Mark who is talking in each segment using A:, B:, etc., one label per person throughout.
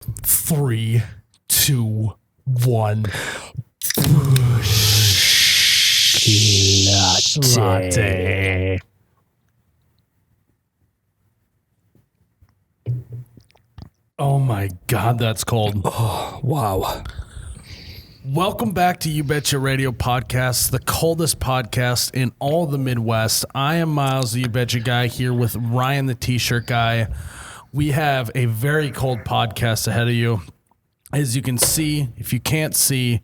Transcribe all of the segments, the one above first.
A: 3, 2, 1. Busch Latte. Oh my God, that's cold.
B: Oh, wow.
A: Welcome back to You Betcha Radio Podcast, the coldest podcast in all the Midwest. I am Miles, the You Betcha guy, here with Ryan, the T-shirt guy. We have a very cold podcast ahead of you. As you can see, if you can't see,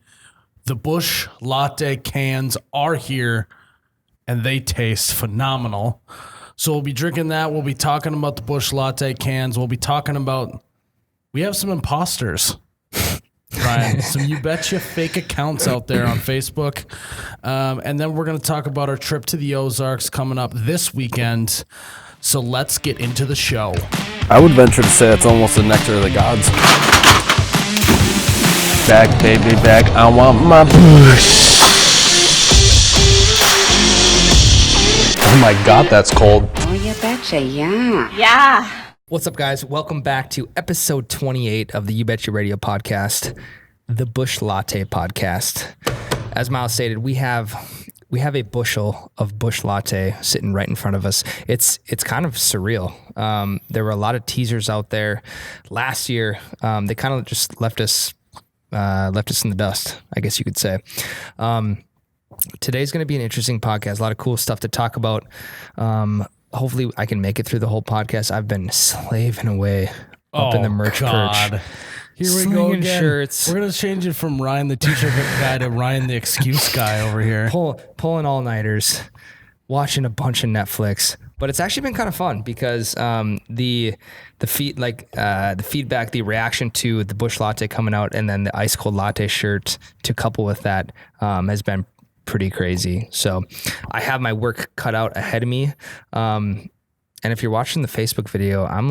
A: the Busch Latte cans are here, and they taste phenomenal. So we'll be drinking that. We'll be talking about the Busch Latte cans. We'll be talking about, we have some imposters. Ryan, some You Betcha fake accounts out there on Facebook. And then we're going to talk about our trip to the Ozarks coming up this weekend. So let's get into the show.
B: I would venture to say it's almost the nectar of the gods. Back, baby, back. I want my Busch. Oh my God, that's cold.
C: Oh, you betcha, yeah.
D: Yeah.
E: What's up, guys? Welcome back to episode 28 of the You Betcha Radio podcast, the Busch Latte podcast. As Miles stated, we have a bushel of Busch Latte sitting right in front of us. It's kind of surreal. There were a lot of teasers out there last year. They kind of just left us in the dust, I guess you could say. Today's going to be an interesting podcast. A lot of cool stuff to talk about. Hopefully I can make it through the whole podcast. I've been slaving away up in the merch perch.
A: Here we go again.
E: Shirts.
A: We're going to change it from Ryan the T-shirt guy to Ryan the excuse guy over here.
E: Pulling all-nighters, watching a bunch of Netflix. But it's actually been kind of fun because the feedback, the reaction to the Busch Latte coming out and then the ice cold latte shirt to couple with that has been pretty crazy. So I have my work cut out ahead of me. And if you're watching the Facebook video, I'm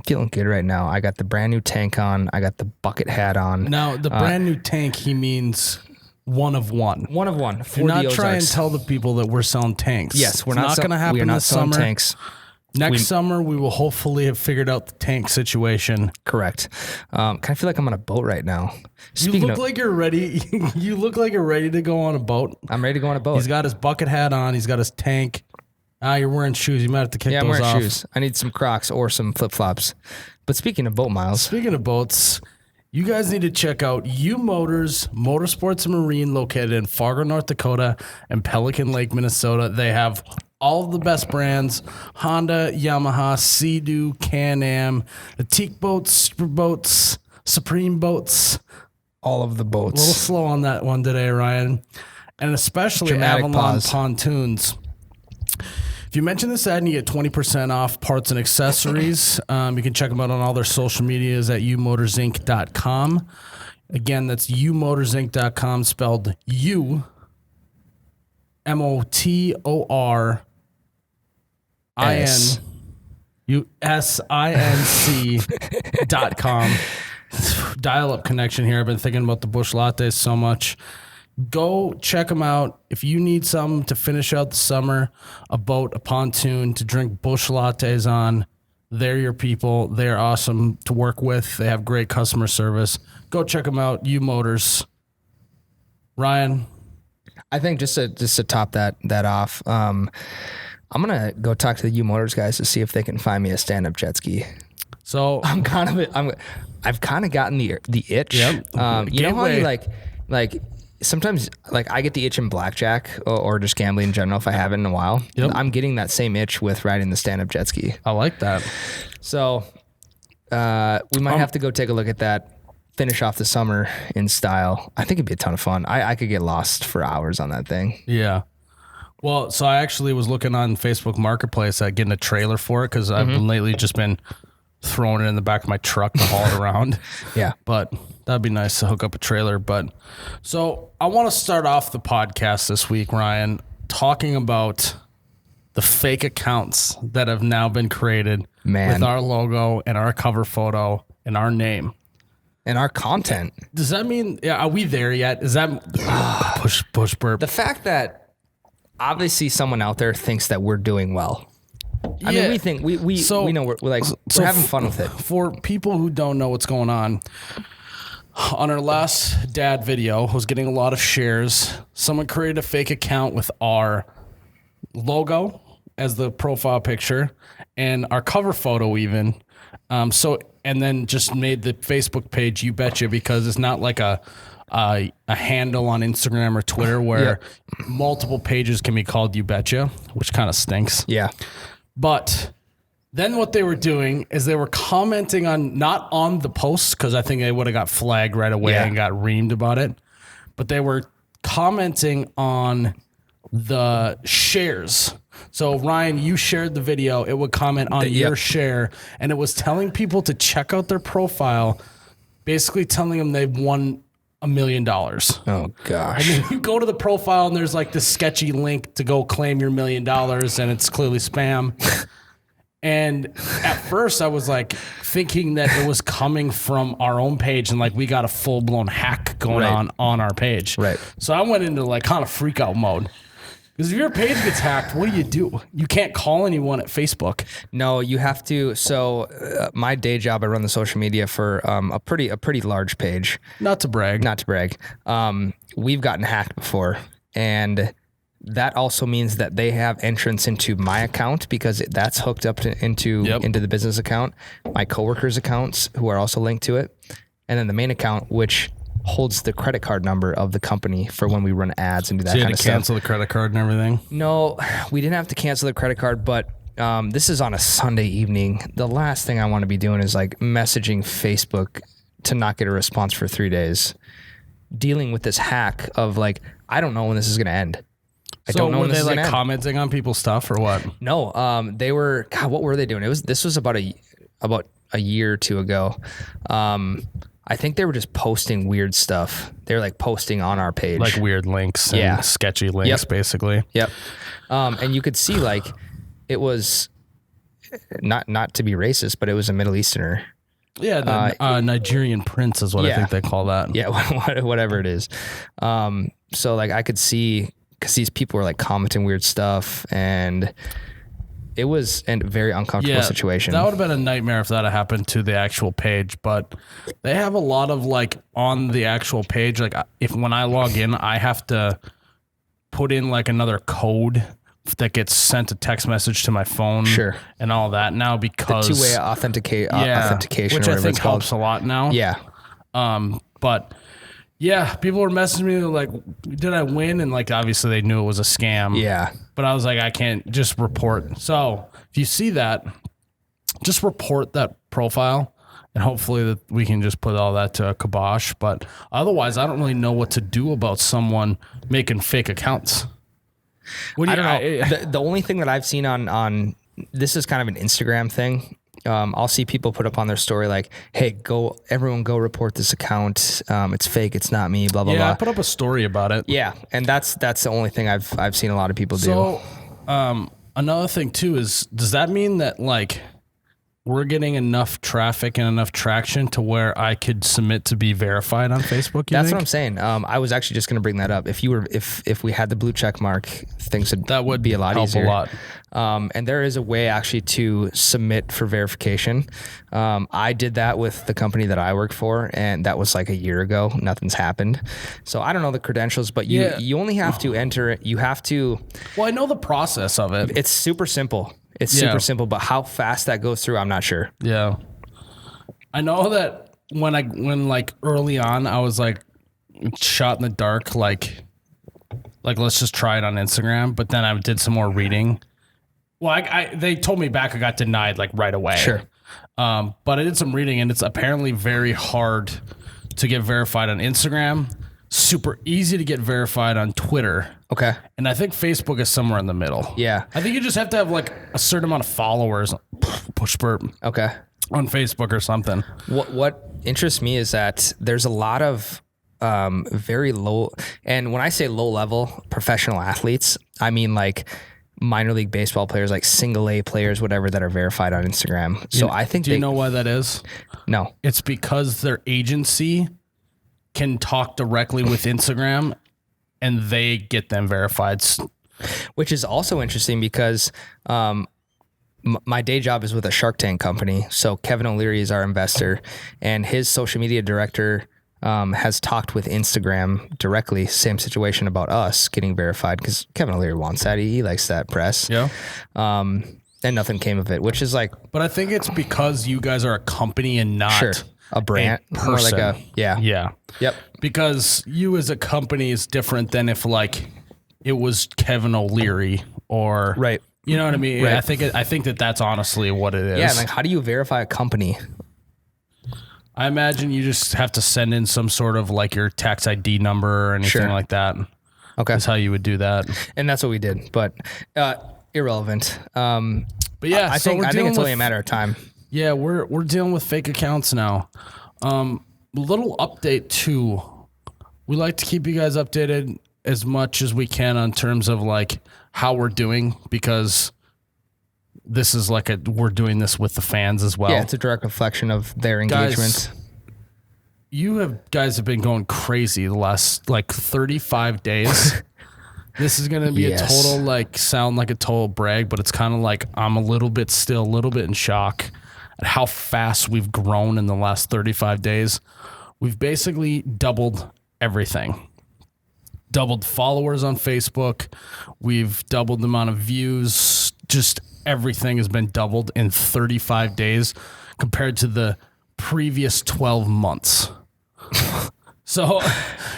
E: feeling good right now. I got the brand new tank on. I got the bucket hat on.
A: Now, the brand new tank, he means one of one.
E: One of one.
A: Do not try and tell the people that we're selling tanks.
E: Yes,
A: we're not going to happen this summer.
E: Tanks.
A: Next summer, we will hopefully have figured out the tank situation.
E: Correct. Kind of feel like I'm on a boat right now.
A: You look like you're ready. You look like you're ready to go on a boat.
E: I'm ready to go on a boat.
A: He's got his bucket hat on. He's got his tank. You're wearing shoes. You might have to kick those off.
E: Yeah, I'm wearing shoes. I need some Crocs or some flip-flops. But speaking of boat, Miles.
A: Speaking of boats, you guys need to check out U Motors Motorsports and Marine, located in Fargo, North Dakota, and Pelican Lake, Minnesota. They have all of the best brands: Honda, Yamaha, Sea-Doo, Can-Am, Atique boats, Super boats, Supreme boats.
E: All of the boats.
A: A little slow on that one today, Ryan. And especially
E: Dramatic
A: Avalon
E: pause.
A: Pontoons. If you mention this ad and you get 20% off parts and accessories, you can check them out on all their social medias at umotorsinc.com. Again, that's umotorsinc.com, spelled U, MOTORINUSINC.com. Dial-up connection here. I've been thinking about the Busch Lattes so much. Go check them out. If you need something to finish out the summer, a boat, a pontoon to drink Busch Lattes on, they're your people. They're awesome to work with. They have great customer service. Go check them out. U Motors. Ryan?
E: I think just to top that off, I'm gonna go talk to the U Motors guys to see if they can find me a stand-up jet ski.
A: So
E: I've kind of gotten the itch.
A: Yep.
E: You know how you like sometimes like I get the itch in blackjack or just gambling in general if I haven't in a while.
A: Yep.
E: I'm getting that same itch with riding the stand-up jet ski.
A: I like that.
E: So we might have to go take a look at that. Finish off the summer in style. I think it'd be a ton of fun. I could get lost for hours on that thing.
A: Yeah. Well, so I actually was looking on Facebook Marketplace at getting a trailer for it because I've been lately just been throwing it in the back of my truck to haul it around.
E: Yeah.
A: But that'd be nice to hook up a trailer. But so I want to start off the podcast this week, Ryan, talking about the fake accounts that have now been created with our logo and our cover photo and our name.
E: And our content.
A: Does that mean, are we there yet? Is that push burp?
E: The fact that obviously someone out there thinks that we're doing well. I mean, we think we know we're like we're having fun with it.
A: For people who don't know what's going on our last dad video was getting a lot of shares. Someone created a fake account with our logo as the profile picture and our cover photo even. And then just made the Facebook page You Betcha, because it's not like a handle on Instagram or Twitter where multiple pages can be called You Betcha, which kind of stinks.
E: Yeah.
A: But then what they were doing is they were commenting on, not on the posts, because I think they would have got flagged right away and got reamed about it, but they were commenting on the shares. So Ryan, you shared the video, it would comment on your share, and it was telling people to check out their profile, basically telling them they've won $1 million.
E: Oh gosh.
A: And then you go to the profile and there's like this sketchy link to go claim your $1 million, and it's clearly spam. And at first I was like thinking that it was coming from our own page and like we got a full blown hack going on our page.
E: Right.
A: So I went into like kind of freak out mode. Because if your page gets hacked, what do? You can't call anyone at Facebook.
E: No, you have to. So my day job, I run the social media for a pretty large page.
A: Not to brag.
E: We've gotten hacked before, and that also means that they have entrance into my account, because that's hooked up into the business account, my coworkers' accounts who are also linked to it, and then the main account, which holds the credit card number of the company for when we run ads and do that kind of stuff.
A: So you had to cancel the credit card and everything?
E: No, we didn't have to cancel the credit card, but this is on a Sunday evening. The last thing I want to be doing is like messaging Facebook to not get a response for 3 days, dealing with this hack of like, I don't know when this is going to end. I don't know
A: were
E: when this
A: they
E: is
A: like commenting on people's stuff or what?
E: No, they were. God, what were they doing? This was about a year or two ago. I think they were just posting weird stuff. They were like posting on our page,
A: like weird links and sketchy links, basically.
E: Yep. And you could see like it was not to be racist, but it was a Middle Easterner.
A: Yeah, the Nigerian prince is what I think they call that.
E: Yeah, whatever it is. So like I could see, because these people were like commenting weird stuff, and it was a very uncomfortable situation.
A: That would have been a nightmare if that had happened to the actual page, but they have a lot of like on the actual page, like when I log in, I have to put in like another code that gets sent a text message to my phone and all that now, because
E: the two-way authentication,
A: which I think helps a lot now.
E: Yeah.
A: But yeah, people were messaging me like, did I win? And like, obviously they knew it was a scam.
E: Yeah.
A: But I was like, I can't just report. So if you see that, just report that profile, and hopefully that we can just put all that to a kibosh. But otherwise, I don't really know what to do about someone making fake accounts.
E: I don't know. The only thing that I've seen on this is kind of an Instagram thing. I'll see people put up on their story like, hey, everyone go report this account. It's fake. It's not me, blah, blah, blah.
A: Yeah, I put up a story about it.
E: Yeah. And that's the only thing I've seen a lot of people do.
A: So another thing too is, does that mean that like we're getting enough traffic and enough traction to where I could submit to be verified on Facebook?
E: That's what I'm saying. I was actually just going to bring that up. If we had the blue check mark, things would be a lot easier.
A: A lot.
E: And there is a way actually to submit for verification. I did that with the company that I work for, and that was like a year ago. Nothing's happened. So I don't know the credentials, but you only have to enter it. You have to.
A: Well, I know the process of it.
E: It's super simple. Super simple, but how fast that goes through, I'm not sure.
A: Yeah. I know that when like early on, I was like shot in the dark, like let's just try it on Instagram. But then I did some more reading. Well, they told me back I got denied like right away.
E: Sure.
A: But I did some reading, and it's apparently very hard to get verified on Instagram. Super easy to get verified on Twitter.
E: Okay.
A: And I think Facebook is somewhere in the middle.
E: Yeah.
A: I think you just have to have like a certain amount of followers. Push burp.
E: Okay.
A: On Facebook or something.
E: What interests me is that there's a lot of very low, and when I say low level professional athletes, I mean like minor league baseball players, like single A players, whatever, that are verified on Instagram. So I think
A: do you know why that is?
E: No.
A: It's because their agency can talk directly with Instagram and they get them verified.
E: Which is also interesting because my day job is with a Shark Tank company. So Kevin O'Leary is our investor, and his social media director has talked with Instagram directly, same situation about us getting verified, because Kevin O'Leary wants that. He likes that press.
A: Yeah.
E: And nothing came of it, which is like,
A: But I think it's because you guys are a company and not
E: sure, a brand,
A: person.
E: more like a, yeah. Yep.
A: Because you as a company is different than if like it was Kevin O'Leary or
E: Right.
A: You know what I mean?
E: Right.
A: I think that that's honestly what it is.
E: Yeah. Like, how do you verify a company?
A: I imagine you just have to send in some sort of like your tax ID number or anything
E: Sure.
A: like that.
E: Okay.
A: That's how you would do that.
E: And that's what we did, but irrelevant.
A: But yeah,
E: I
A: so
E: think
A: we're
E: it's
A: dealing
E: only
A: with-
E: a matter of time.
A: Yeah, we're dealing with fake accounts now. Little update too. We like to keep you guys updated as much as we can on terms of like how we're doing, because this is like we're doing this with the fans as well.
E: Yeah, it's a direct reflection of their engagements.
A: Guys, guys have been going crazy the last like 35 days. This is going to be
E: Yes.
A: a total sound like a total brag, but it's kind of like I'm a little bit in shock at how fast we've grown in the last 35 days. We've basically doubled everything. Doubled followers on Facebook. We've doubled the amount of views. Just everything has been doubled in 35 days compared to the previous 12 months. So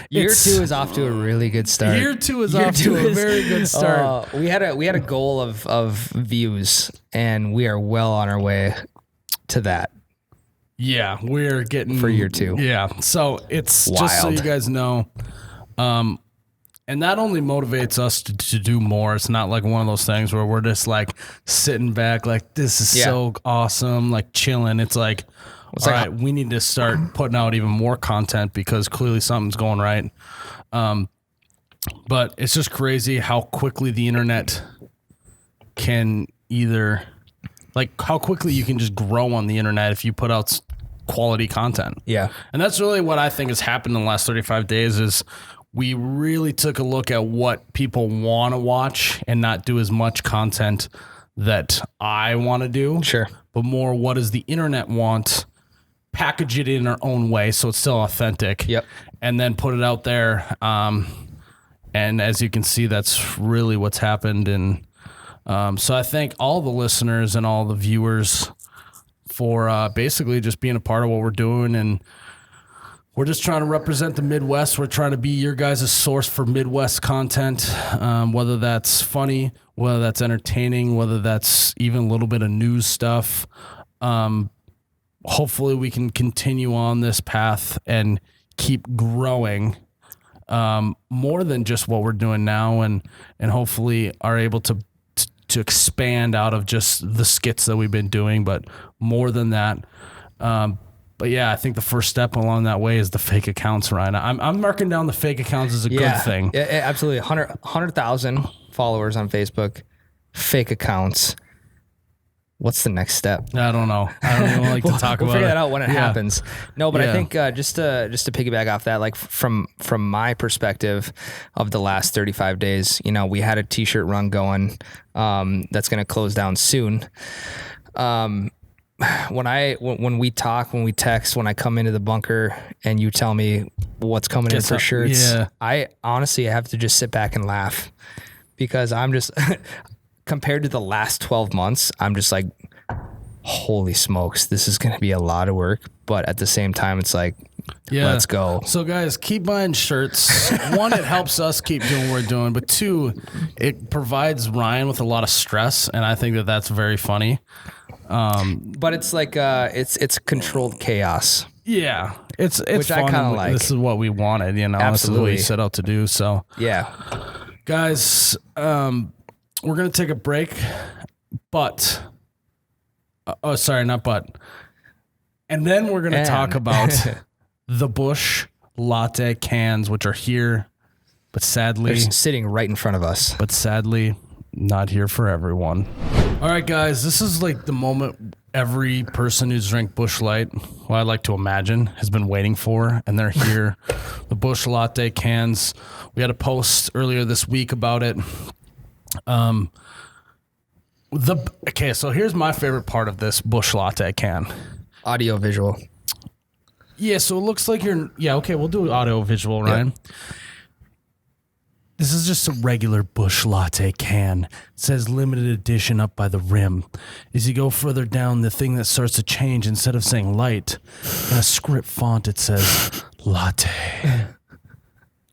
E: Year 2 is off to a really good start.
A: Year 2 is off to a very good start.
E: We had a goal of views, and we are well on our way to that.
A: Yeah, we're getting
E: For year 2.
A: Yeah, so it's just so
E: Wild.
A: you guys know, and that only motivates us to do more. It's not like one of those things where we're just like sitting back, like this is
E: Yeah.
A: so awesome, like chilling. It's like, all
E: like-
A: right, we need to start putting out even more content because clearly something's going right. But it's just crazy how quickly the internet can how quickly you can just grow on the internet if you put out quality content.
E: Yeah.
A: And that's really what I think has happened in the last 35 days is we really took a look at what people want to watch and not do as much content that I want to do.
E: Sure.
A: But more what does the internet want, package it in our own way so it's still authentic.
E: Yep.
A: And then put it out there. And as you can see, that's really what's happened. And so I thank all the listeners and all the viewers for basically just being a part of what we're doing. And we're just trying to represent the Midwest. We're trying to be your guys' source for Midwest content, whether that's funny, whether that's entertaining, whether that's even a little bit of news stuff. Hopefully we can continue on this path and keep growing more than just what we're doing now, and hopefully are able to expand out of just the skits that we've been doing, but more than that. But yeah, I think the first step along that way is the fake accounts, Ryan. I'm marking down the fake accounts as a good thing.
E: Yeah, absolutely. 100,000 followers on Facebook, fake accounts. What's the next step?
A: I don't know. I don't even like to talk
E: We'll
A: about
E: figure
A: it.
E: that out when it happens. No, but
A: Yeah.
E: I think just to piggyback off that, like from my perspective of the last 35 days, we had a t-shirt run going that's going to close down soon. When we talk, when we text, when I come into the bunker and you tell me what's coming in for shirts,
A: yeah.
E: I honestly have to just sit back and laugh because I'm just compared to the last 12 months, I'm just like, holy smokes, this is going to be a lot of work. But at the same time, it's like, let's go.
A: So guys, keep buying shirts. One, it helps us keep doing what we're doing, but two, it provides Ryan with a lot of stress, and I think that that's very funny.
E: But it's like it's controlled chaos.
A: Yeah, it's
E: Which
A: fun.
E: I kinda
A: and
E: like.
A: This is what we wanted, This is what
E: Absolutely.
A: we set out to do. So,
E: Yeah.
A: guys, we're gonna take a break, but and then we're gonna talk about the Busch Latte cans, which are here, but sadly,
E: They're sitting right in front of us.
A: not here for everyone. All right, guys, this is like the moment every person who's drank Busch Light, well, I like to imagine, has been waiting for, and they're here. The Busch Latte cans. We had a post earlier this week about it. Okay, so here's my favorite part of this Busch Latte can.
E: Audio visual.
A: Yeah, so it looks like okay, we'll do audio visual, Ryan. Yep. This is just a regular Busch Latte can. It says limited edition up by the rim. As you go further down, the thing that starts to change, instead of saying light, in a script font, it says latte. You're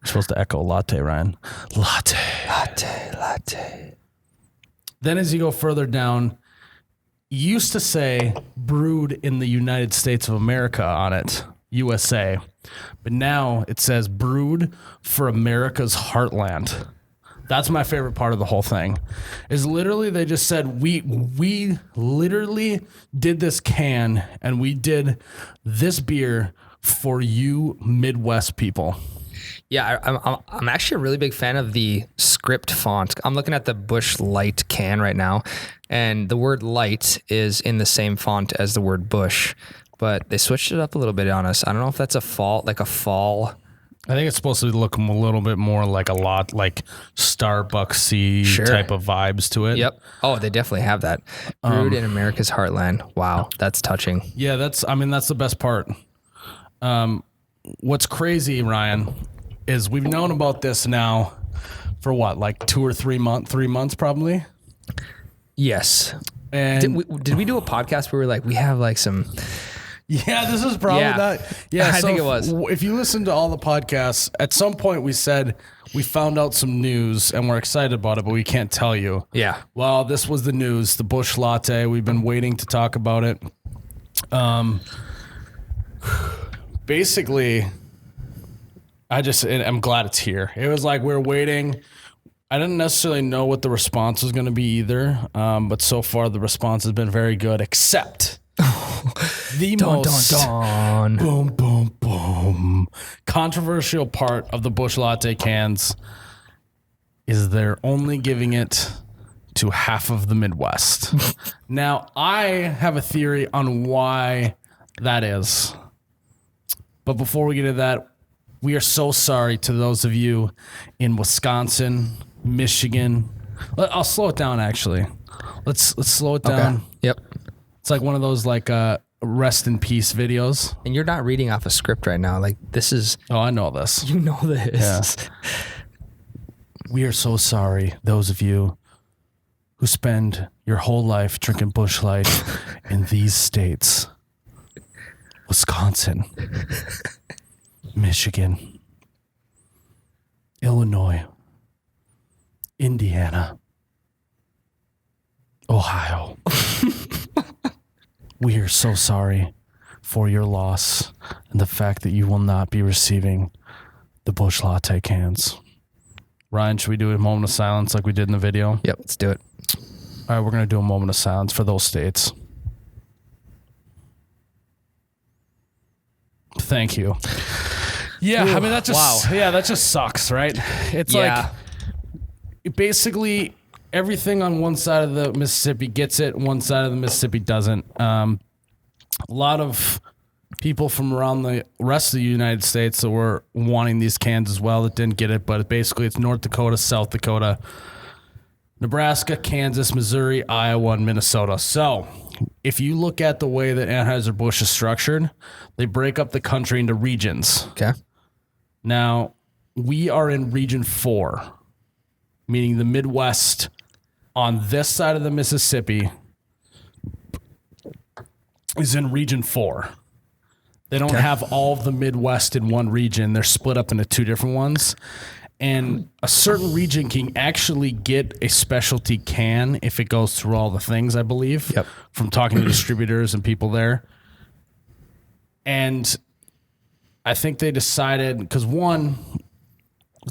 A: supposed to echo latte, Ryan. Latte.
E: Latte, latte.
A: Then as you go further down, it used to say brewed in the United States of America on it, USA. But now it says brewed for America's heartland. That's my favorite part of the whole thing. Is literally they just said we literally did this can and we did this beer for you Midwest people.
E: Yeah, I'm actually a really big fan of the script font. I'm looking at the Busch Light can right now, and the word light is in the same font as the word Busch. But they switched it up a little bit on us. I don't know if that's a fall. I
A: think it's supposed to look a little bit more like Starbucks-y type of vibes to it.
E: Yep. Oh, they definitely have that. Brewed in America's heartland. Wow, that's touching.
A: Yeah, that's the best part. What's crazy, Ryan, is we've known about this now for what, like 2 or 3 months? 3 months probably.
E: Yes.
A: And
E: did we do a podcast where we have like some?
A: Yeah, this is probably not. Yeah,
E: I think it was.
A: If you listen to all the podcasts, at some point we said we found out some news and we're excited about it, but we can't tell you.
E: Yeah.
A: Well, this was the news, the Busch Latte. We've been waiting to talk about it. Basically, I'm glad it's here. It was like we're waiting. I didn't necessarily know what the response was going to be either, but so far the response has been very good, except the most boom, boom, boom controversial part of the Busch Latte cans is they're only giving it to half of the Midwest. Now, I have a theory on why that is. But before we get to that, we are so sorry to those of you in Wisconsin, Michigan. I'll slow it down, actually. Let's slow it down.
E: Okay. Yep.
A: It's like one of those rest in peace videos.
E: And you're not reading off a script right now. Like this is.
A: Oh, I know this.
E: You know this.
A: Yeah. We are so sorry, those of you who spend your whole life drinking Busch Light in these states. Wisconsin, Michigan, Illinois, Indiana, Ohio. We are so sorry for your loss and the fact that you will not be receiving the Busch Latte cans. Ryan, should we do a moment of silence like we did in the video?
E: Yep, let's do it.
A: All right, we're going to do a moment of silence for those states. Thank you. Yeah, I mean, that just sucks, right? It's like basically everything on one side of the Mississippi gets it, one side of the Mississippi doesn't. A lot of people from around the rest of the United States that were wanting these cans as well that didn't get it, but basically it's North Dakota, South Dakota, Nebraska, Kansas, Missouri, Iowa, and Minnesota. So if you look at the way that Anheuser-Busch is structured, they break up the country into regions.
E: Okay.
A: Now, we are in Region 4, meaning the Midwest on this side of the Mississippi is in Region 4. They don't have all of the Midwest in one region. They're split up into two different ones. And a certain region can actually get a specialty can if it goes through all the things, I believe, from talking to distributors and people there. And I think they decided, because one,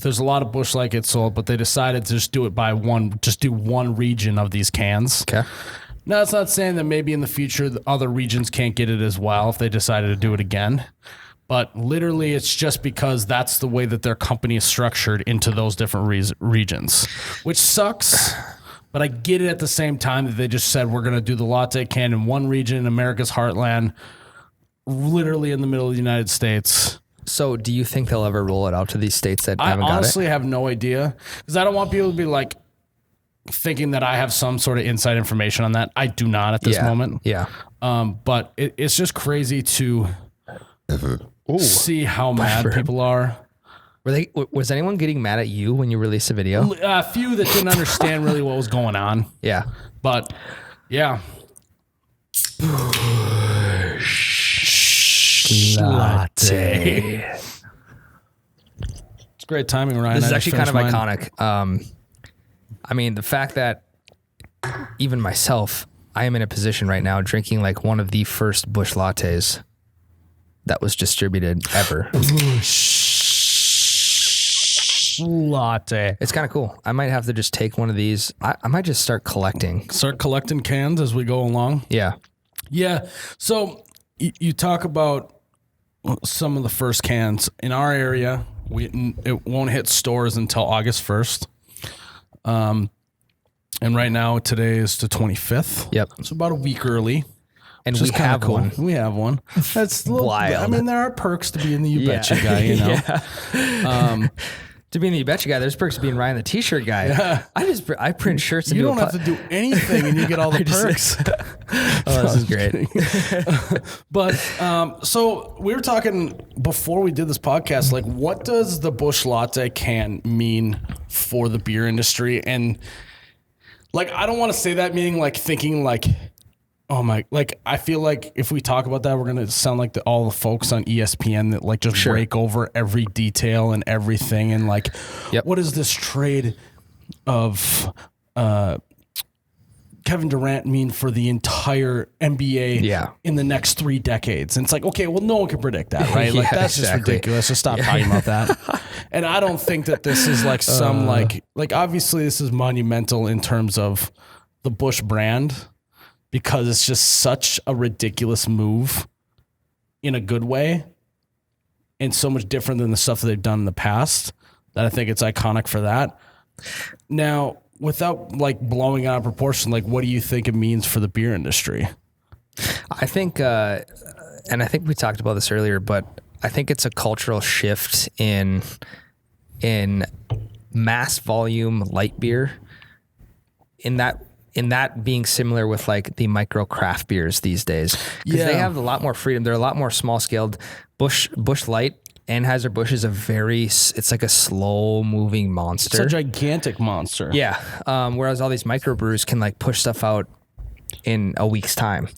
A: there's a lot of Busch Light gets sold, but they decided to just do it by one, just do one region of these cans.
E: Okay.
A: Now, it's not saying that maybe in the future the other regions can't get it as well if they decided to do it again. But literally, it's just because that's the way that their company is structured into those different regions, which sucks. But I get it at the same time that they just said we're going to do the latte can in one region in America's heartland, literally in the middle of the United States.
E: So do you think they'll ever roll it out to these states that haven't got it?
A: I honestly have no idea, because I don't want people to be like, thinking that I have some sort of inside information on that. I do not at this moment.
E: Yeah.
A: But it's just crazy to see how mad people are.
E: Was anyone getting mad at you when you released a video?
A: A few that didn't understand really what was going on.
E: Yeah.
A: But yeah. Latte. It's great timing, Ryan.
E: This is actually kind of iconic. I mean, the fact that even myself, I am in a position right now drinking like one of the first Busch lattes that was distributed ever.
A: Latte.
E: It's kind of cool. I might have to just take one of these. I might just start collecting.
A: Start collecting cans as we go along.
E: Yeah.
A: Yeah. So you talk about some of the first cans in our area. It won't hit stores until August 1st. And right now, today is the 25th.
E: Yep.
A: It's about a week early.
E: And we have
A: cool.
E: one.
A: We have one. That's a little,
E: wild.
A: I mean, there are perks to being the You Betcha guy, you know.
E: Yeah. To being the You Betcha guy, there's perks to being Ryan the T-shirt guy. Yeah. I print shirts and
A: you don't have to do anything and you get all the perks.
E: Oh, this is great.
A: But so we were talking before we did this podcast, like what does the Busch Latte can mean for the beer industry? And like I don't want to say that meaning like thinking like, oh my, like I feel like if we talk about that, we're gonna sound like all the folks on ESPN that like just break over every detail and everything and like, what is this trade of Kevin Durant mean for the entire NBA in the next 3 decades? And it's like, okay, well, no one can predict that, right? Like that's just ridiculous. Just stop talking about that. And I don't think that this is like some like obviously this is monumental in terms of the Busch brand because it's just such a ridiculous move in a good way and so much different than the stuff that they've done in the past that I think it's iconic for that. Now, without like blowing out of proportion, like what do you think it means for the beer industry?
E: I think, and I think we talked about this earlier, but I think it's a cultural shift in mass volume light beer. In that being similar with like the micro craft beers these days, because they have a lot more freedom. They're a lot more small scaled. Busch Light. Anheuser-Busch is it's like a slow moving monster.
A: It's a gigantic monster.
E: Yeah. Whereas all these microbrews can like push stuff out in a week's time.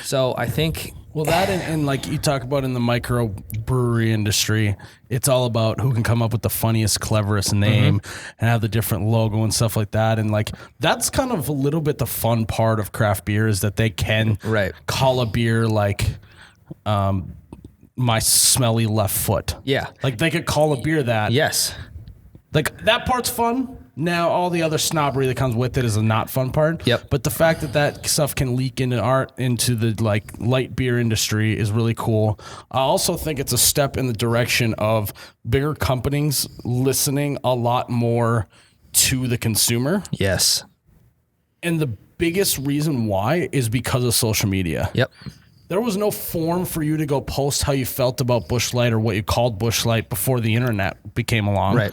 E: So I think...
A: Well, that and like you talk about in the microbrewery industry, it's all about who can come up with the funniest, cleverest name and have the different logo and stuff like that. And like, that's kind of a little bit the fun part of craft beer is that they can call a beer like... my smelly left foot.
E: Yeah.
A: Like they could call a beer that.
E: Yes.
A: Like that part's fun. Now all the other snobbery that comes with it is a not fun part.
E: Yep.
A: But the fact that stuff can leak into into the like light beer industry is really cool. I also think it's a step in the direction of bigger companies listening a lot more to the consumer.
E: Yes.
A: And the biggest reason why is because of social media.
E: Yep.
A: There was no form for you to go post how you felt about Busch Light or what you called Busch Light before the internet became along.
E: Right.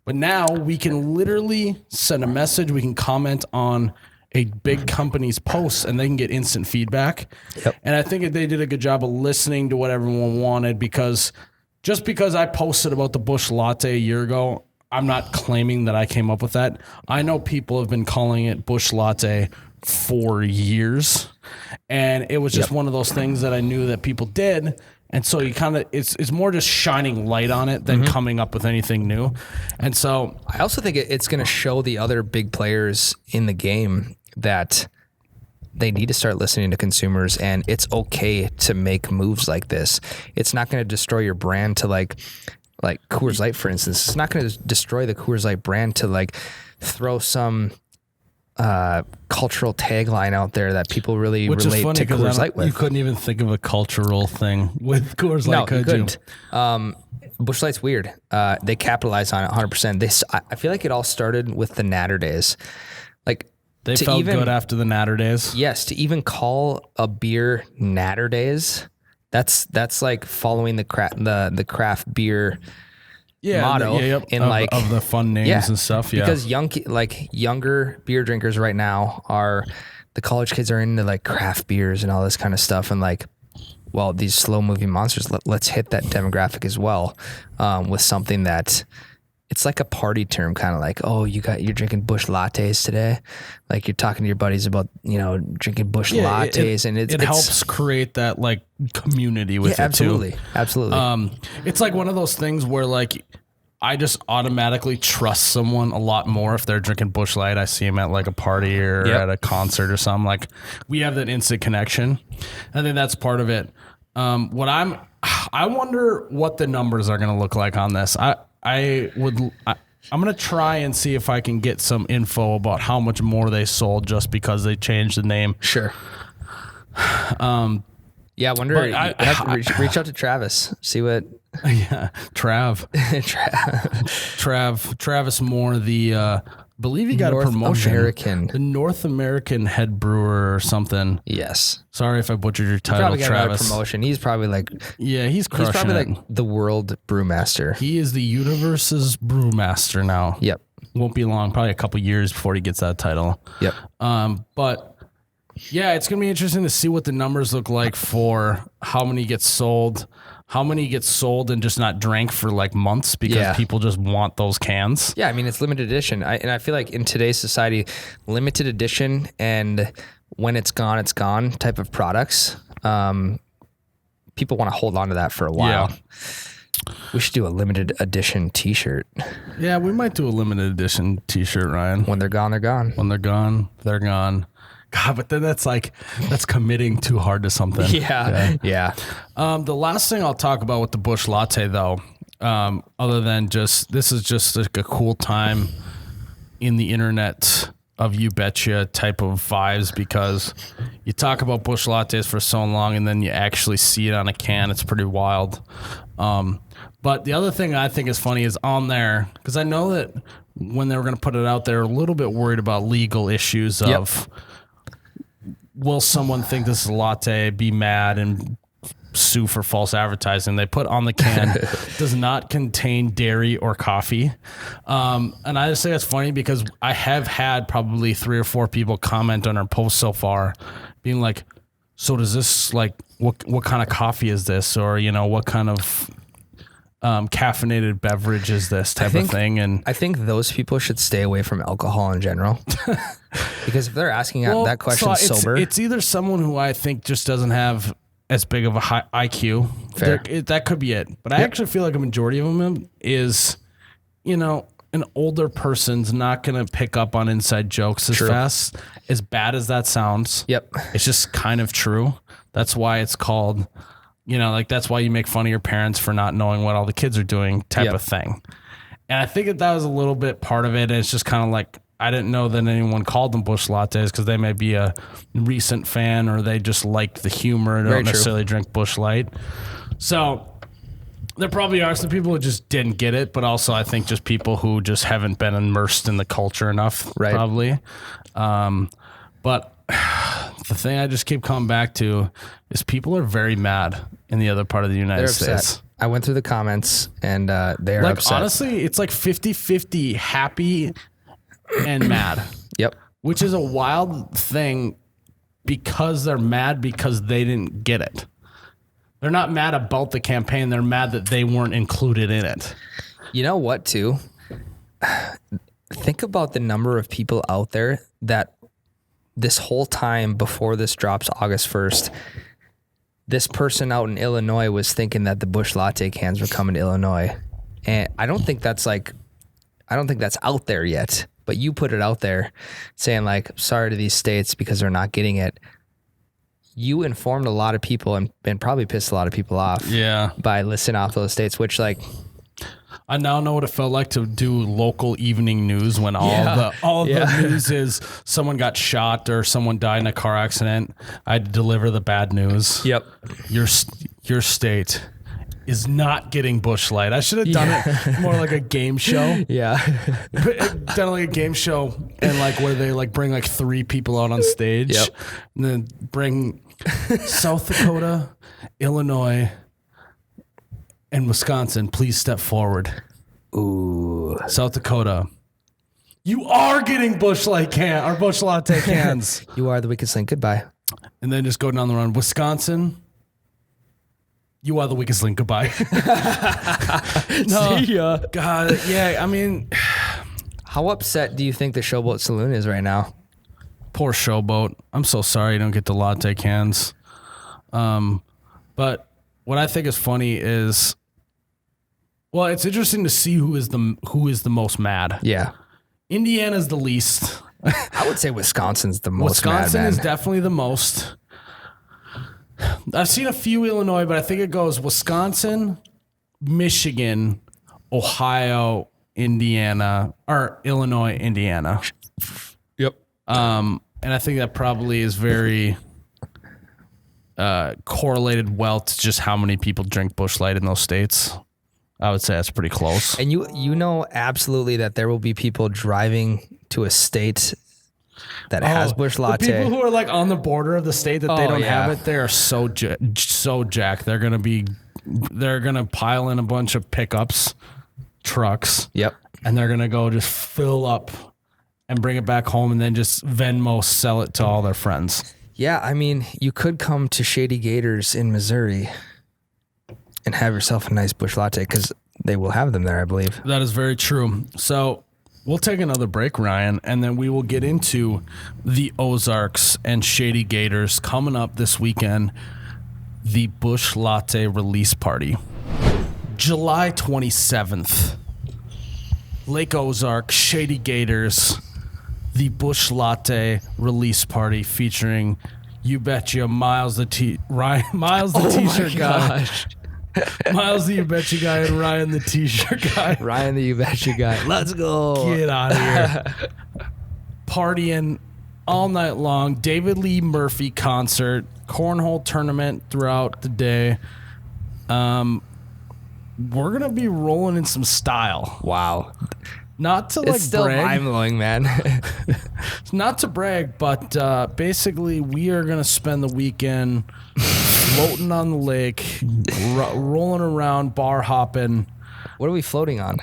A: But now we can literally send a message. We can comment on a big company's posts and they can get instant feedback.
E: Yep.
A: And I think they did a good job of listening to what everyone wanted because just because I posted about the Busch Latte a year ago, I'm not claiming that I came up with that. I know people have been calling it Busch Latte for years. And it was just one of those things that I knew that people did. And so you kind of, it's more just shining light on it than coming up with anything new. And so
E: I also think it's going to show the other big players in the game that they need to start listening to consumers and it's okay to make moves like this. It's not going to destroy your brand to like Coors Light, for instance. It's not going to destroy the Coors Light brand to like throw some cultural tagline out there that people really relate to Coors Light with.
A: You couldn't even think of a cultural thing with Coors Light,
E: could you? Busch Light's weird. They capitalize on it 100%. I feel like it all started with the Natter days. Like
A: they felt good after the Natter days.
E: Yes, to even call a beer Natter days, that's like following the craft beer motto in
A: of the fun names and stuff. Yeah,
E: because younger beer drinkers right now the college kids are into like craft beers and all this kind of stuff, and like, well, these slow moving monsters. Let's hit that demographic as well with something that. It's like a party term, kind of like, oh, you're drinking Busch lattes today. Like you're talking to your buddies about, drinking Busch lattes, and it
A: helps create that like community with it too.
E: Absolutely.
A: It's like one of those things where like I just automatically trust someone a lot more if they're drinking Busch Light. I see them at like a party or at a concert or something. Like we have that instant connection. I think that's part of it. I wonder what the numbers are going to look like on this. I'm going to try and see if I can get some info about how much more they sold just because they changed the name.
E: Sure. I wonder. Reach out to Travis. See what.
A: Yeah, Travis Moore. Believe he got a promotion. The North American head brewer or something.
E: Yes.
A: Sorry if I butchered your title,
E: probably got
A: Travis.
E: Another promotion. He's probably like.
A: Yeah, he's crushing
E: He's probably
A: it.
E: like the world brewmaster.
A: He is the universe's brewmaster now.
E: Yep.
A: Won't be long. Probably a couple years before he gets that title.
E: Yep.
A: But yeah, it's gonna be interesting to see what the numbers look like for how many get sold. How many get sold and just not drank for like months because people just want those cans?
E: Yeah, I mean, it's limited edition. And I feel like in today's society, limited edition and when it's gone type of products, people want to hold on to that for a while. Yeah. We should do a limited edition t-shirt.
A: Yeah, we might do a limited edition t-shirt, Ryan.
E: When they're gone, they're gone.
A: When they're gone, they're gone. God, but then that's committing too hard to something.
E: Yeah.
A: The last thing I'll talk about with the Busch Latte, though, other than this is just like a cool time in the internet of You Betcha type of vibes, because you talk about Busch Lattes for so long and then you actually see it on a can. It's pretty wild. But the other thing I think is funny is on there, because I know that when they were going to put it out, they're a little bit worried about legal issues of... Will someone think this is a latte, be mad, and sue for false advertising? They put on the can, does not contain dairy or coffee. And I just think it's funny because I have had probably 3 or 4 people comment on our post so far being like, so does this, like, what kind of coffee is this? Or, what kind of caffeinated beverage is this type of thing? And
E: I think those people should stay away from alcohol in general. Because if they're asking that question sober,
A: it's either someone who I think just doesn't have as big of a high IQ.
E: Fair.
A: That could be it. But I actually feel like a majority of them is, an older person's not going to pick up on inside jokes as fast. As bad as that sounds.
E: Yep.
A: It's just kind of true. That's why it's called, that's why you make fun of your parents for not knowing what all the kids are doing type of thing. And I think that was a little bit part of it. And it's just kind of like, I didn't know that anyone called them Busch Lattes because they may be a recent fan or they just like the humor and don't necessarily drink Busch Light. So there probably are some people who just didn't get it, but also I think just people who just haven't been immersed in the culture enough, probably. But the thing I just keep coming back to is people are very mad in the other part of the United States.
E: I went through the comments and they're upset.
A: Honestly, it's like 50-50 happy and mad.
E: Yep.
A: Which is a wild thing because they're mad because they didn't get it. They're not mad about the campaign. They're mad that they weren't included in it.
E: You know what, too? Think about the number of people out there that this whole time before this drops August 1st, this person out in Illinois was thinking that the Busch Latte cans were coming to Illinois. And I don't think that's out there yet. But you put it out there saying like, sorry to these states because they're not getting it. You informed a lot of people and probably pissed a lot of people off.
A: Yeah.
E: By listing off those states, which like...
A: I now know what it felt like to do local evening news when all the news is someone got shot or someone died in a car accident. I had to deliver the bad news.
E: Yep.
A: Your state is not getting Busch Light. I should have done it more like a game show.
E: Yeah.
A: Done like a game show and like where they like bring like 3 people out on stage.
E: Yep.
A: And then bring South Dakota, Illinois, and Wisconsin, please step forward.
E: Ooh.
A: South Dakota. You are getting Busch Light can or Busch Latte cans.
E: You are the weakest link. Goodbye.
A: And then just go down the run. Wisconsin. You are the weakest link. Goodbye. No.
E: See ya.
A: God, yeah. I mean,
E: How upset do you think the Showboat Saloon is right now?
A: poor Showboat. I'm so sorry you don't get the latte cans. But what I think is funny is, well, it's interesting to see who is the most mad.
E: Yeah.
A: Indiana's the least.
E: I would say Wisconsin's the most
A: Wisconsin
E: mad,
A: is
E: man.
A: definitely the most. I've seen a few Illinois, but I think it goes Wisconsin, Michigan, Ohio, Indiana, or Illinois, Indiana.
E: Yep.
A: And I think that probably is very correlated well to just how many people drink Busch Light in those states. I would say that's pretty close.
E: And you know absolutely that there will be people driving to a state that has Busch Latte.
A: The people who are like on the border of the state that they don't have it, they are so jacked. They're gonna pile in a bunch of pickups, trucks.
E: Yep.
A: And they're gonna go just fill up and bring it back home and then just Venmo sell it to all their friends.
E: Yeah, I mean, you could come to Shady Gators in Missouri and have yourself a nice Busch Latte because they will have them there, I believe.
A: That is very true. So we'll take another break, Ryan, and then we will get into the Ozarks and Shady Gators coming up this weekend. The Busch Latte release party, July 27th. Lake Ozark, Shady Gators, the Busch Latte release party featuring You Betcha, Miles the T-shirt guy. Miles the You Betcha guy and Ryan the T-shirt guy.
E: Ryan the You Betcha guy. Let's go.
A: Get out of here. Partying all night long. David Lee Murphy concert, cornhole tournament throughout the day. We're going to be rolling in some style.
E: Wow.
A: Not to
E: It's still
A: brag.
E: mind-blowing, man.
A: Not to brag, but basically we are going to spend the weekend floating on the lake, rolling around, bar hopping.
E: What are we floating on?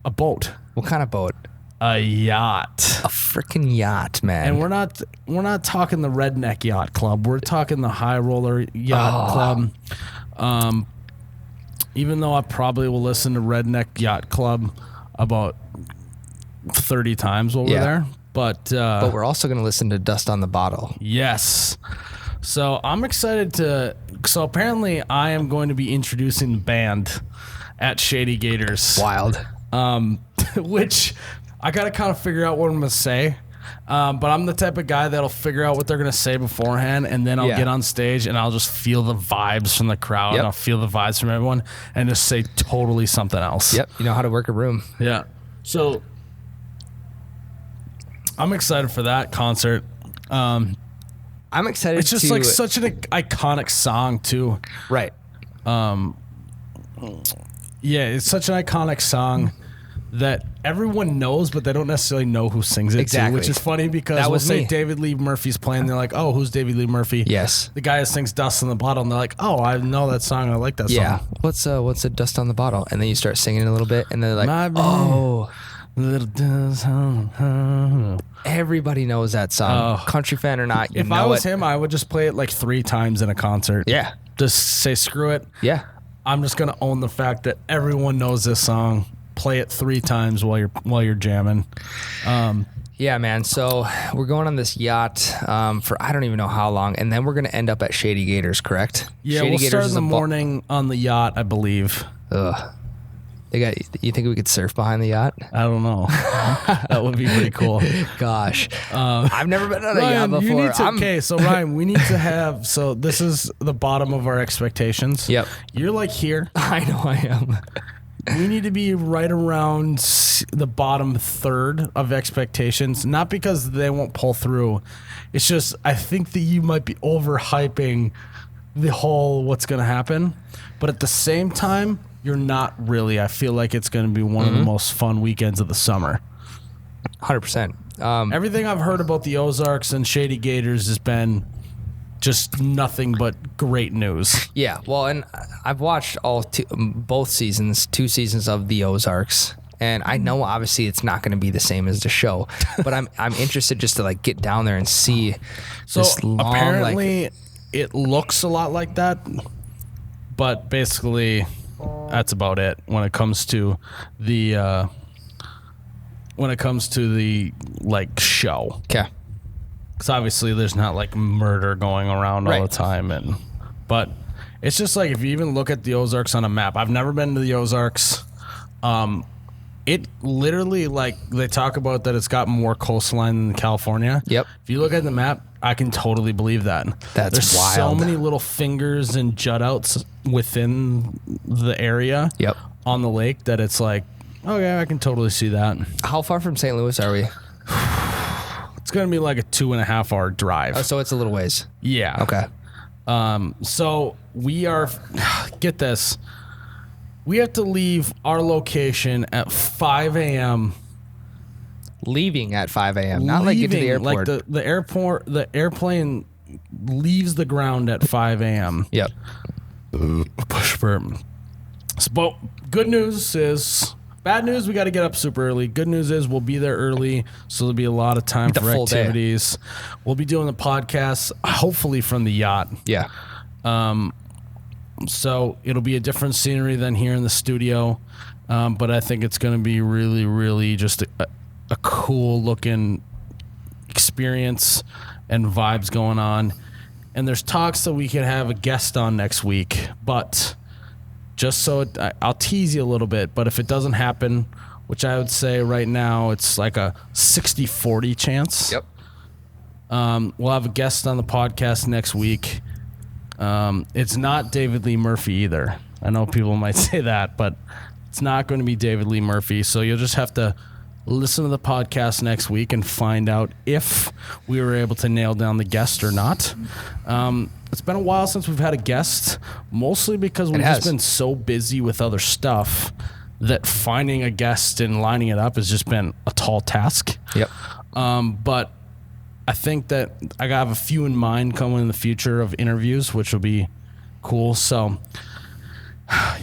A: A boat.
E: What kind of boat?
A: A yacht.
E: A freaking yacht, man.
A: And we're not talking the redneck yacht club. We're talking the high roller yacht club. Even though I probably will listen to Redneck Yacht Club about 30 times while we're there. But
E: we're also going to listen to Dust on the Bottle.
A: Yes. So I'm excited so apparently I am going to be introducing the band at Shady Gators.
E: Wild.
A: Which I got to kind of figure out what I'm going to say. But I'm the type of guy that'll figure out what they're going to say beforehand, and then I'll get on stage and I'll just feel the vibes from the crowd. And I'll feel the vibes from everyone and just say totally something else.
E: Yep. You know how to work a room.
A: Yeah. So I'm excited for that concert.
E: I'm excited.
A: It's just like such an iconic song too.
E: Right.
A: Yeah, it's such an iconic song that everyone knows, but they don't necessarily know who sings it.
E: Exactly.
A: Too, which is funny because
E: That
A: we'll
E: was
A: say
E: me.
A: David Lee Murphy's playing. They're like, oh, who's David Lee Murphy?
E: Yes.
A: The guy that sings Dust in the Bottle. And they're like, oh, I know that song. I like that
E: Yeah.
A: song.
E: What's a Dust on the Bottle? And then you start singing a little bit, and they're like,
A: My
E: oh,
A: little dust on.
E: everybody knows that song. Country fan or not, you
A: If
E: know
A: I was
E: it.
A: him, I would just play it like 3 times in a concert.
E: Yeah.
A: Just say, screw it.
E: Yeah.
A: I'm just going to own the fact that everyone knows this song. Play it 3 times while you're jamming.
E: Yeah, man. So we're going on this yacht for I don't even know how long, and then we're going to end up at Shady Gators, correct?
A: Yeah,
E: Shady
A: we'll start in
E: is
A: the
E: a
A: morning on the yacht, I believe.
E: Ugh. You think we could surf behind the yacht?
A: I don't know. That would be pretty cool.
E: Gosh, I've never been on a yacht
A: Ryan,
E: before.
A: okay, so Ryan, we need to have, so this is the bottom of our expectations.
E: Yep.
A: You're like here.
E: I know I am.
A: We need to be right around the bottom third of expectations, not because they won't pull through. It's just, I think that you might be overhyping the whole what's going to happen. But at the same time, you're not really. I feel like it's going to be one of the most fun weekends of the summer.
E: 100%.
A: Everything I've heard about the Ozarks and Shady Gators has been just nothing but great news.
E: Yeah, well, and I've watched both seasons, 2 seasons of the Ozarks, And I know obviously it's not going to be the same as the show, but I'm interested just to like get down there and see this long,
A: apparently it looks a lot like that, but basically that's about it when it comes to the like show.
E: Okay.
A: Because obviously there's not like murder going around all the time, but it's just like if you even look at the Ozarks on a map. I've never been to the Ozarks. It literally, like, they talk about that it's got more coastline than California.
E: Yep.
A: If you look at the map, I can totally believe that.
E: There's wild.
A: So many little fingers and jut outs within the area on the lake that it's like, okay, I can totally see that.
E: How far from St. Louis are we?
A: It's going to be like a 2.5 hour drive.
E: Oh, so it's a little ways.
A: Yeah.
E: Okay.
A: So we are, get this, we have to leave our location at 5 a.m.
E: Leaving at 5 a.m. Not like get to the airport.
A: Like the airplane leaves the ground at 5 a.m.
E: Yep.
A: Push burp. But good news is, bad news, we got to get up super early. Good news is we'll be there early, so there'll be a lot of time for activities. We'll be doing the podcast, hopefully from the yacht.
E: Yeah.
A: So it'll be a different scenery than here in the studio, but I think it's going to be really, really just a cool looking experience and vibes going on. And there's talks that we could have a guest on next week, but just so I'll tease you a little bit, but if it doesn't happen, which I would say right now it's like a 60-40 chance.
E: Yep.
A: We'll have a guest on the podcast next week. It's not David Lee Murphy either. I know people might say that, but it's not going to be David Lee Murphy. So you'll just have to listen to the podcast next week and find out if we were able to nail down the guest or not. It's been a while since we've had a guest, mostly because we've just been so busy with other stuff that finding a guest and lining it up has just been a tall task.
E: Yep.
A: But I think that I have a few in mind coming in the future of interviews, which will be cool. So,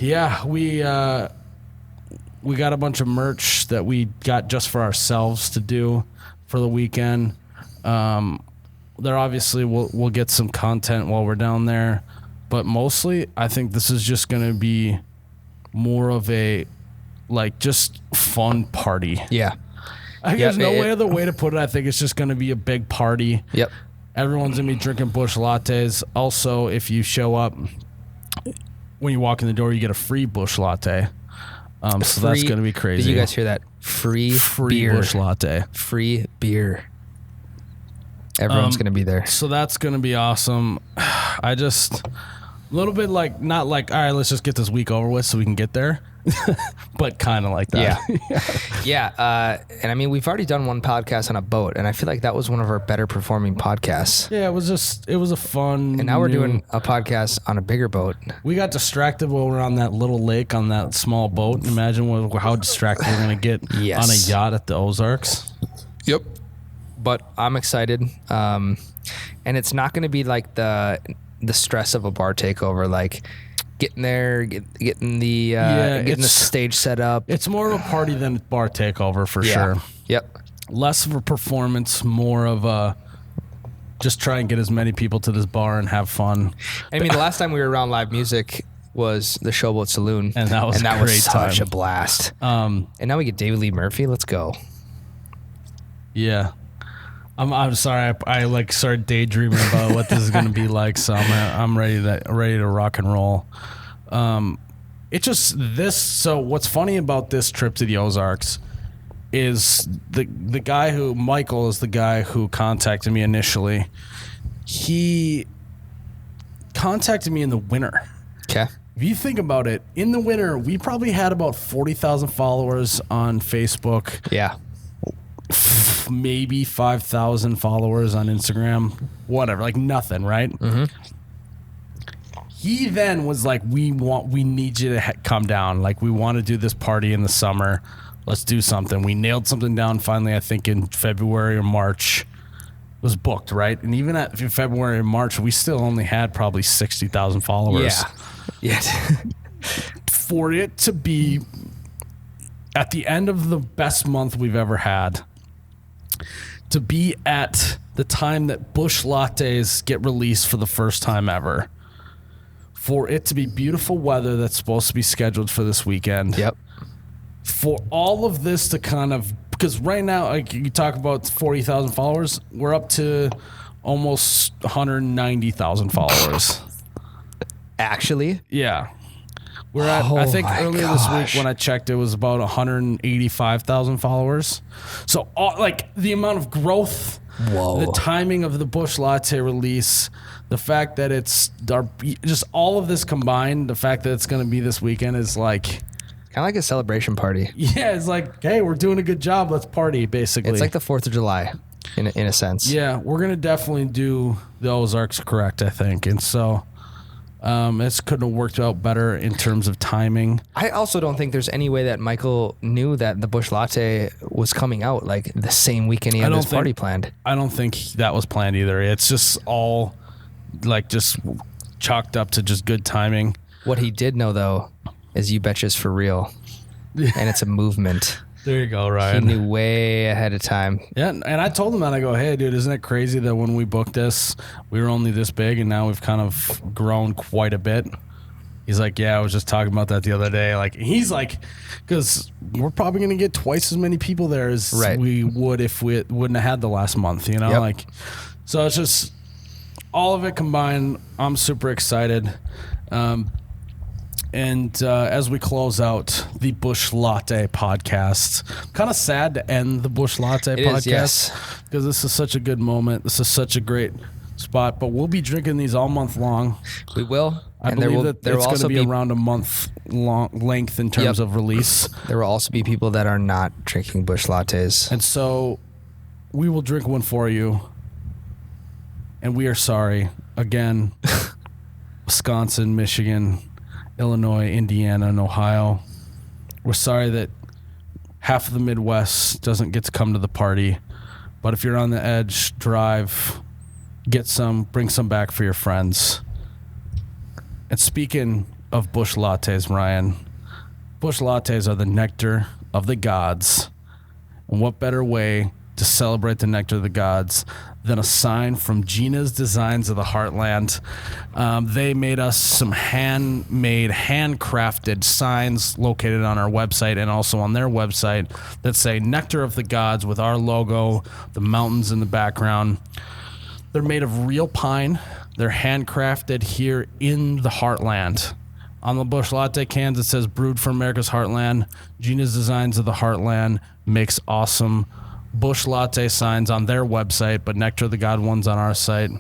A: yeah, we got a bunch of merch that we got just for ourselves to do for the weekend. There obviously we'll get some content while we're down there, but mostly I think this is just going to be more of a like just fun party.
E: Yeah.
A: There's no other way to put it. I think it's just going to be a big party.
E: Yep.
A: Everyone's going to be drinking Busch lattes. Also, if you show up, when you walk in the door, you get a free Busch latte. So that's going to be crazy.
E: Did you guys hear that? Free beer.
A: Busch latte.
E: Free beer. Everyone's going to be there.
A: So that's going to be awesome. I just, a little bit like, not like, all right, let's just get this week over with so we can get there. But kind of like that.
E: Yeah. And I mean, we've already done one podcast on a boat, and I feel like that was one of our better performing podcasts.
A: Yeah, it was a fun.
E: And now we're doing a podcast on a bigger boat.
A: We got distracted while we were on that little lake on that small boat. Imagine how distracted we're going to get on a yacht at the Ozarks.
E: Yep. But I'm excited. And it's not going to be like the stress of a bar takeover, like getting there, getting the stage set up.
A: It's more of a party than a bar takeover for sure.
E: Yep.
A: Less of a performance, more of a just try and get as many people to this bar and have fun.
E: I mean, the last time we were around live music was the Showboat Saloon,
A: and that was
E: such a blast. And now we get David Lee Murphy. Let's go.
A: Yeah. I'm sorry. I like started daydreaming about what this is going to be like. So I'm ready to rock and roll. It just this. So what's funny about this trip to the Ozarks is the guy who Michael is the guy who contacted me initially. He contacted me in the winter.
E: Okay.
A: If you think about it, in the winter we probably had about 40,000 followers on Facebook.
E: Yeah.
A: Maybe 5,000 followers on Instagram, whatever, like nothing, right?
E: Mm-hmm.
A: He then was like, we need you to come down. Like, we want to do this party in the summer. Let's do something. We nailed something down finally, I think in February or March. It was booked, right? And even in February and March, we still only had probably 60,000 followers.
E: Yeah.
A: For it to be at the end of the best month we've ever had, to be at the time that Busch lattes get released for the first time ever, for it to be beautiful weather that's supposed to be scheduled for this weekend.
E: Yep.
A: For all of this to kind of, because right now, like you talk about 40,000 followers, we're up to almost 190,000 followers.
E: Actually?
A: Yeah. We're at, I think earlier this week when I checked, it was about 185,000 followers. So, like, the amount of growth, the timing of the Busch Latte release, the fact that it's just all of this combined, the fact that it's going to be this weekend is like...
E: kind of like a celebration party.
A: Yeah, it's like, hey, we're doing a good job. Let's party, basically.
E: It's like the 4th of July, in a sense.
A: Yeah, we're going to definitely do the Ozarks correct, I think. And so... this couldn't have worked out better in terms of timing.
E: I also don't think there's any way that Michael knew that the Busch Latte was coming out like the same weekend he had this party planned.
A: I don't think that was planned either. It's just all like just chalked up to just good timing.
E: What he did know though is You Betcha's for real, and it's a movement.
A: There you go, Ryan.
E: He knew way ahead of time.
A: Yeah, and I told him that. I go, hey, dude, isn't it crazy that when we booked this, we were only this big, and now we've kind of grown quite a bit? He's like, yeah, I was just talking about that the other day. Like, he's like, because we're probably going to get twice as many people there as we would if we wouldn't have had the last month, you know?
E: Yep.
A: Like, so it's just all of it combined. I'm super excited. And as we close out the Busch Latte podcast, kind of sad to end the Busch Latte podcast because this is such a good moment. This is such a great spot, but we'll be drinking these all month long.
E: We will.
A: I believe that it's going to be around a month long length in terms of release.
E: There will also be people that are not drinking Busch Lattes.
A: And so we will drink one for you. And we are sorry. Again, Wisconsin, Michigan, Illinois, Indiana, and Ohio. We're sorry that half of the Midwest doesn't get to come to the party. But if you're on the edge, drive, get some, bring some back for your friends. And speaking of Busch Lattes, Ryan, Busch Lattes are the nectar of the gods. And what better way to celebrate the nectar of the gods than a sign from Gina's Designs of the Heartland. They made us some handmade, handcrafted signs located on our website and also on their website that say Nectar of the Gods with our logo, the mountains in the background. They're made of real pine. They're handcrafted here in the Heartland. On the Busch Latte cans, it says brewed for America's Heartland. Gina's Designs of the Heartland makes awesome Busch Latte signs on their website, but Nectar of the God ones on our site.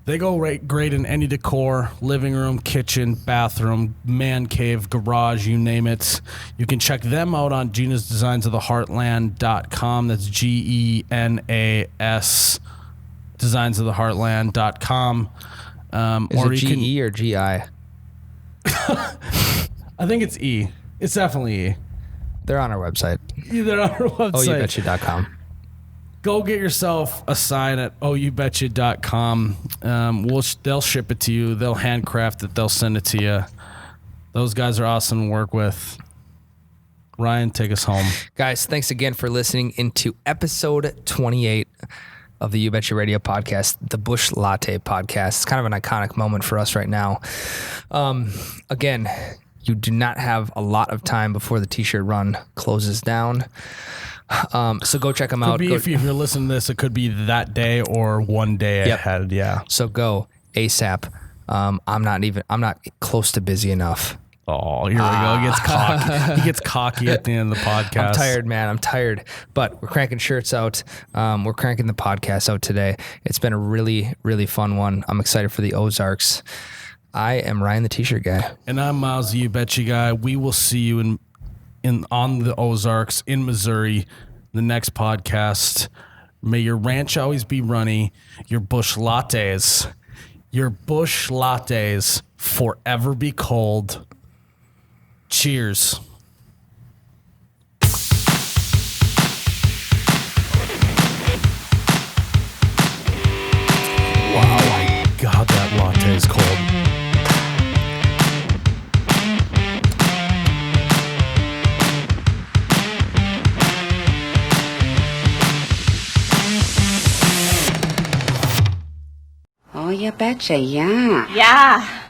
A: They go great in any decor, living room, kitchen, bathroom, man cave, garage, you name it. You can check them out on Gina's Designs of the Heartland.com. That's GENAS Designs of the Heartland.com.
E: Is it GE or GI?
A: I think it's E. It's definitely E.
E: They're on our website.
A: They're on our website.
E: OUBetcha.com.
A: Go get yourself a sign at OUBetcha.com. They'll ship it to you. They'll handcraft it. They'll send it to you. Those guys are awesome to work with. Ryan, take us home.
E: Guys, thanks again for listening into episode 28 of the You Betcha Radio podcast, the Busch Latte podcast. It's kind of an iconic moment for us right now. Again, you do not have a lot of time before the t-shirt run closes down. So go check them out.
A: If you're listening to this, it could be that day or one day ahead. Yeah.
E: So go ASAP. I'm not close to busy enough.
A: Oh, here we go. He gets cocky. He gets cocky at the end of the podcast.
E: I'm tired, man. I'm tired. But we're cranking shirts out. We're cranking the podcast out today. It's been a really, really fun one. I'm excited for the Ozarks. I am Ryan, the T-shirt guy.
A: And I'm Miles, the You Betcha guy. We will see you on the Ozarks in Missouri, the next podcast. May your ranch always be runny. Your Busch Lattes forever be cold. Cheers. Wow, my God, that latte is cold.
C: betcha, yeah.
D: Yeah.